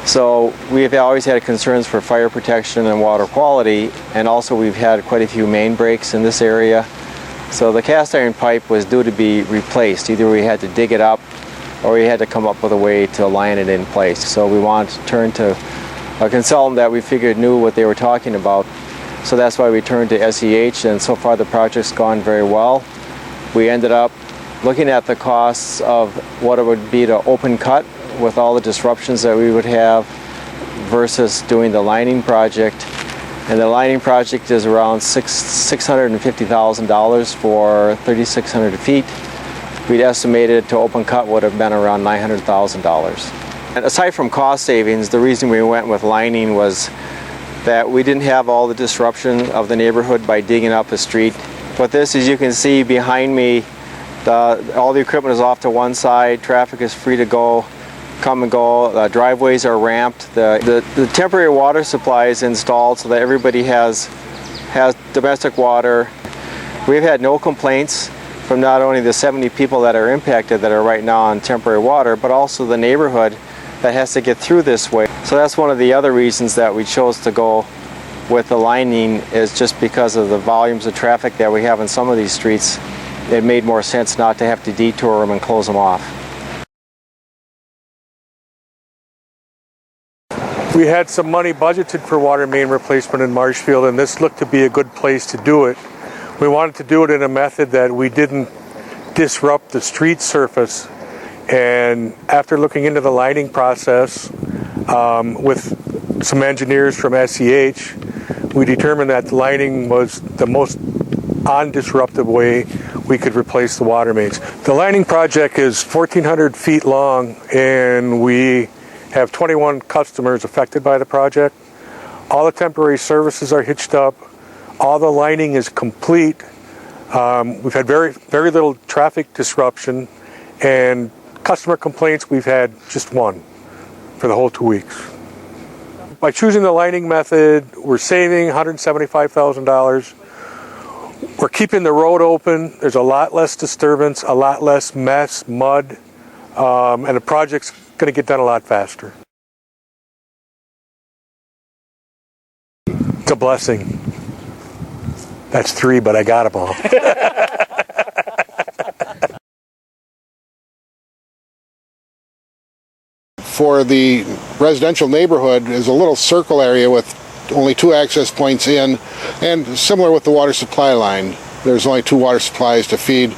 So we've always had concerns for fire protection and water quality, and also we've had quite a few main breaks in this area. So the cast iron pipe was due to be replaced. Either we had to dig it up or we had to come up with a way to align it in place. So we wanted to turn to a consultant that we figured knew what they were talking about. So that's why we turned to SEH, and so far the project's gone very well. We ended up looking at the costs of what it would be to open cut with all the disruptions that we would have versus doing the lining project. And the lining project is around $650,000 for 3,600 feet. We'd estimated to open cut would have been around $900,000. And aside from cost savings, the reason we went with lining was that we didn't have all the disruption of the neighborhood by digging up a street. But this, as you can see behind me, all the equipment is off to one side, traffic is free to go, come and go, driveways are ramped, the temporary water supply is installed so that everybody has domestic water. We've had no complaints from not only the 70 people that are impacted that are right now on temporary water, but also the neighborhood that has to get through this way. So that's one of the other reasons that we chose to go with the lining, is just because of the volumes of traffic that we have in some of these streets. It made more sense not to have to detour them and close them off. We had some money budgeted for water main replacement in Marshfield, and this looked to be a good place to do it. We wanted to do it in a method that we didn't disrupt the street surface. And after looking into the lining process with some engineers from SEH, we determined that the lining was the most undisruptive way we could replace the water mains. The lining project is 1,400 feet long, and we have 21 customers affected by the project. All the temporary services are hitched up. All the lining is complete. We've had very little traffic disruption, and customer complaints, we've had just one for the whole 2 weeks. By choosing the lining method, we're saving $175,000. We're keeping the road open. There's a lot less disturbance, a lot less mess, mud, and the project's going to get done a lot faster. It's a blessing. That's 3, but I got them all. For the residential neighborhood is a little circle area with only 2 access points in, and similar with the water supply line. There's only 2 water supplies to feed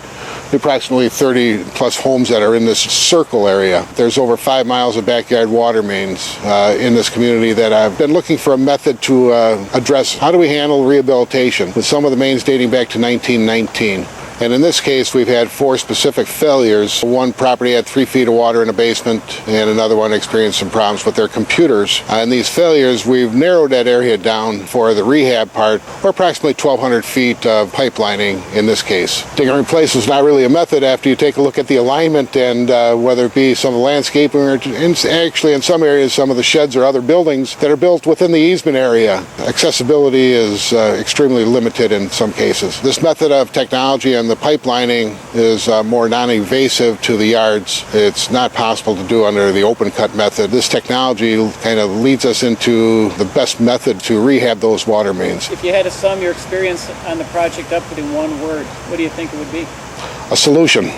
the approximately 30 plus homes that are in this circle area. There's over 5 miles of backyard water mains in this community that I've been looking for a method to address. How do we handle rehabilitation with some of the mains dating back to 1919? And in this case, we've had 4 specific failures. One property had 3 feet of water in a basement, and another one experienced some problems with their computers. And these failures, we've narrowed that area down for the rehab part, or approximately 1,200 feet of pipelining in this case. Dig and replace is not really a method after you take a look at the alignment, and whether it be some of the landscaping, or actually in some areas, some of the sheds or other buildings that are built within the easement area. Accessibility is extremely limited in some cases. This method of technology and the pipelining is more non-invasive to the yards. It's not possible to do under the open cut method. This technology kind of leads us into the best method to rehab those water mains. If you had to sum your experience on the project up in one word, what do you think it would be? A solution.